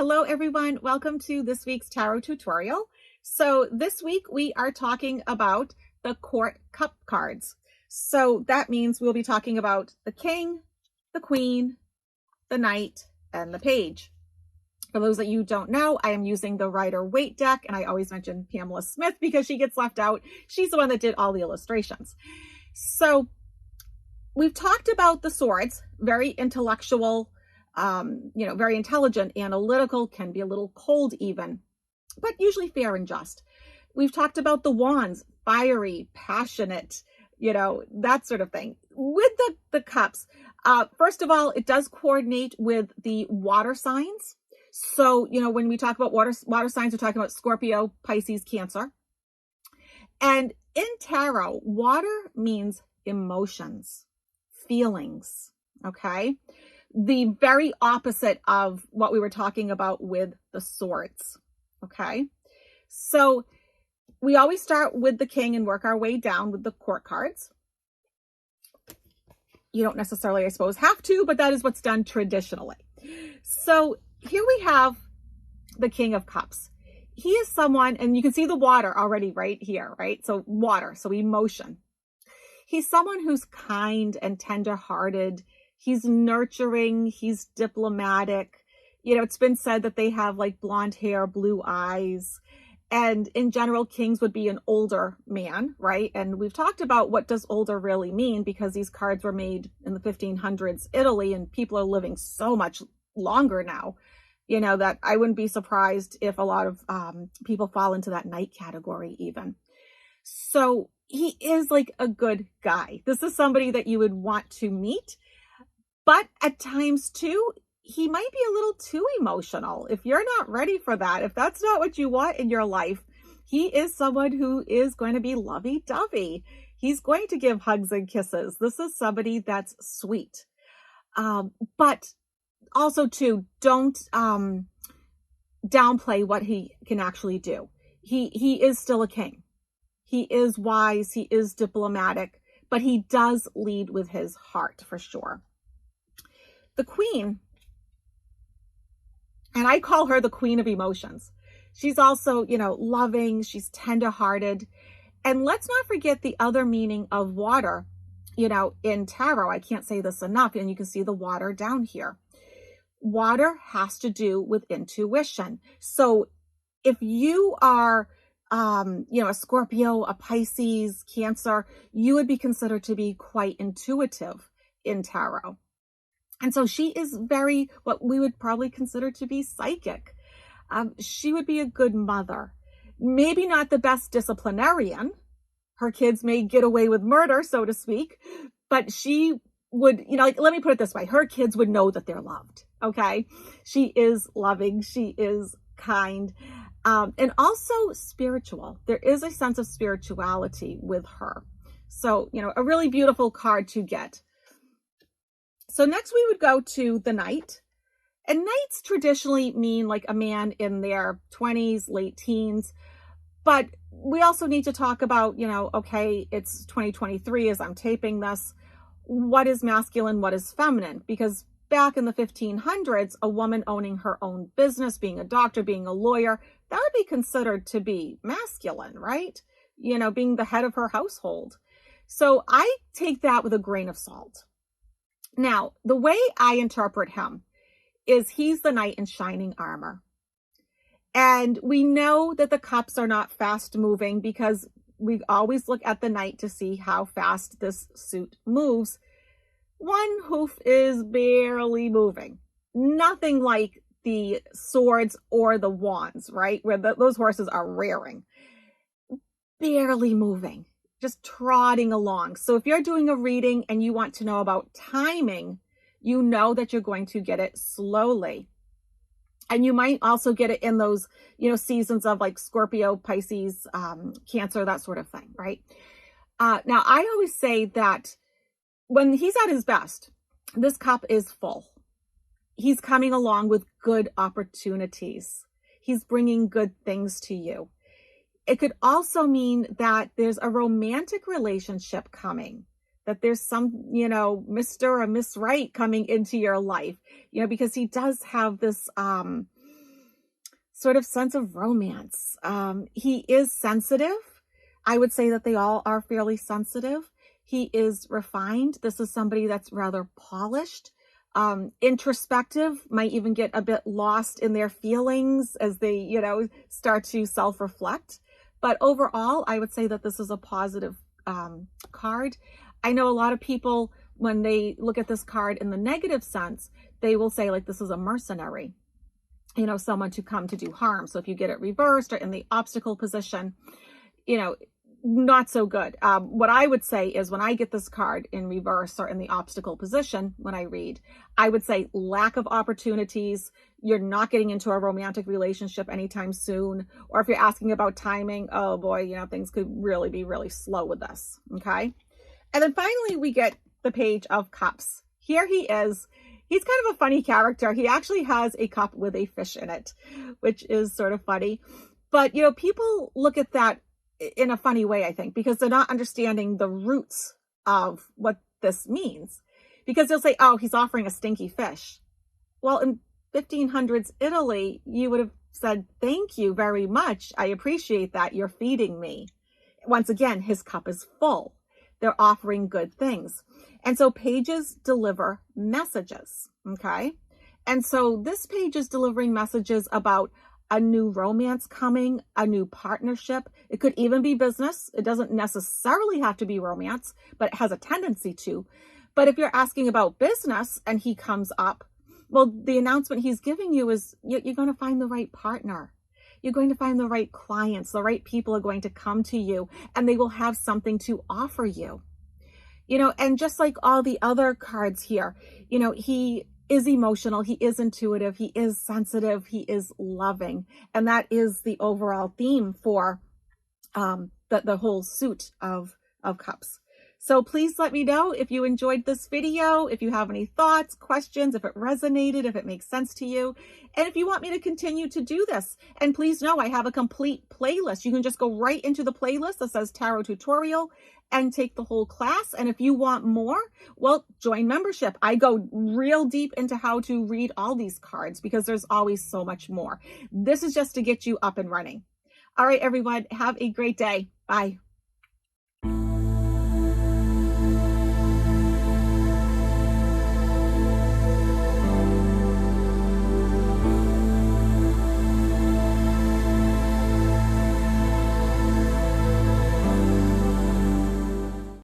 Hello everyone, welcome to this week's tarot tutorial. So this week we are talking about the Court Cup cards. So that means we'll be talking about the King, the Queen, the Knight, and the Page. For those that you don't know, I am using the Rider-Waite deck, and I always mention Pamela Smith because she gets left out. She's the one that did all the illustrations. So we've talked about the swords, very intellectual, very intelligent, analytical, can be a little cold even, but usually fair and just. We've talked about the wands, fiery, passionate, that sort of thing. With the cups, first of all, it does coordinate with the water signs. So, when we talk about water signs, we're talking about Scorpio, Pisces, Cancer. And in tarot, water means emotions, feelings, okay? The very opposite of what we were talking about with the swords, okay? So we always start with the King and work our way down with the court cards. You don't necessarily, I suppose, have to, but that is what's done traditionally. So here we have the King of Cups. He is someone, and you can see the water already right here, right? So water, so emotion. He's someone who's kind and tender-hearted. He's nurturing, he's diplomatic. It's been said that they have like blonde hair, blue eyes. And in general, kings would be an older man, right? And we've talked about what does older really mean, because these cards were made in the 1500s Italy, and people are living so much longer now, that I wouldn't be surprised if a lot of people fall into that knight category even. So he is like a good guy. This is somebody that you would want to meet. But at times too, he might be a little too emotional. If you're not ready for that, if that's not what you want in your life, he is someone who is going to be lovey-dovey. He's going to give hugs and kisses. This is somebody that's sweet. But also too, don't downplay what he can actually do. He is still a king. He is wise. He is diplomatic, but he does lead with his heart for sure. The Queen, and I call her the Queen of Emotions. She's also, loving, she's tender-hearted. And let's not forget the other meaning of water, in tarot. I can't say this enough, and you can see the water down here. Water has to do with intuition. So if you are, a Scorpio, a Pisces, Cancer, you would be considered to be quite intuitive in tarot. And so she is very, what we would probably consider to be psychic. She would be a good mother. Maybe not the best disciplinarian. Her kids may get away with murder, so to speak, but she would, let me put it this way. Her kids would know that they're loved, okay? She is loving. She is kind, and also spiritual. There is a sense of spirituality with her. So, a really beautiful card to get. So next we would go to the Knight. And knights traditionally mean like a man in their 20s, late teens. But we also need to talk about, okay, it's 2023 as I'm taping this. What is masculine? What is feminine? Because back in the 1500s, a woman owning her own business, being a doctor, being a lawyer, that would be considered to be masculine, right? Being the head of her household. So I take that with a grain of salt. Now, the way I interpret him is he's the knight in shining armor. And we know that the cups are not fast moving because we always look at the knight to see how fast this suit moves. One hoof is barely moving. Nothing like the swords or the wands, right? Where those horses are rearing. Barely moving. Just trotting along. So if you're doing a reading and you want to know about timing, you know that you're going to get it slowly. And you might also get it in those, seasons of like Scorpio, Pisces, Cancer, that sort of thing, right? Now, I always say that when he's at his best, this cup is full. He's coming along with good opportunities. He's bringing good things to you. It could also mean that there's a romantic relationship coming, that there's some, Mr. or Miss Right coming into your life, because he does have this sort of sense of romance. He is sensitive. I would say that they all are fairly sensitive. He is refined. This is somebody that's rather polished, introspective, might even get a bit lost in their feelings as they, start to self-reflect. But overall, I would say that this is a positive card. I know a lot of people, when they look at this card in the negative sense, they will say like this is a mercenary, someone to come to do harm. So if you get it reversed or in the obstacle position, not so good. What I would say is when I get this card in reverse or in the obstacle position, when I read, I would say lack of opportunities. You're not getting into a romantic relationship anytime soon. Or if you're asking about timing, oh boy, things could really be really slow with this. Okay. And then finally, we get the Page of Cups. Here he is. He's kind of a funny character. He actually has a cup with a fish in it, which is sort of funny. But, people look at that in a funny way, I think, because they're not understanding the roots of what this means. Because they'll say, oh, he's offering a stinky fish. Well, in 1500s Italy, you would have said, thank you very much. I appreciate that. You're feeding me. Once again, his cup is full. They're offering good things. And so pages deliver messages, okay? And so this page is delivering messages about a new romance coming, a new partnership. It could even be business. It doesn't necessarily have to be romance, but it has a tendency to. But if you're asking about business and he comes up, well, the announcement he's giving you is you're going to find the right partner. You're going to find the right clients. The right people are going to come to you and they will have something to offer you. And just like all the other cards here, he is emotional, he is intuitive, he is sensitive, he is loving. And that is the overall theme for the whole suit of cups. So please let me know if you enjoyed this video, if you have any thoughts, questions, if it resonated, if it makes sense to you, and if you want me to continue to do this. And please know I have a complete playlist. You can just go right into the playlist that says Tarot Tutorial and take the whole class. And if you want more, well, join membership. I go real deep into how to read all these cards because there's always so much more. This is just to get you up and running. All right, everyone, have a great day. Bye.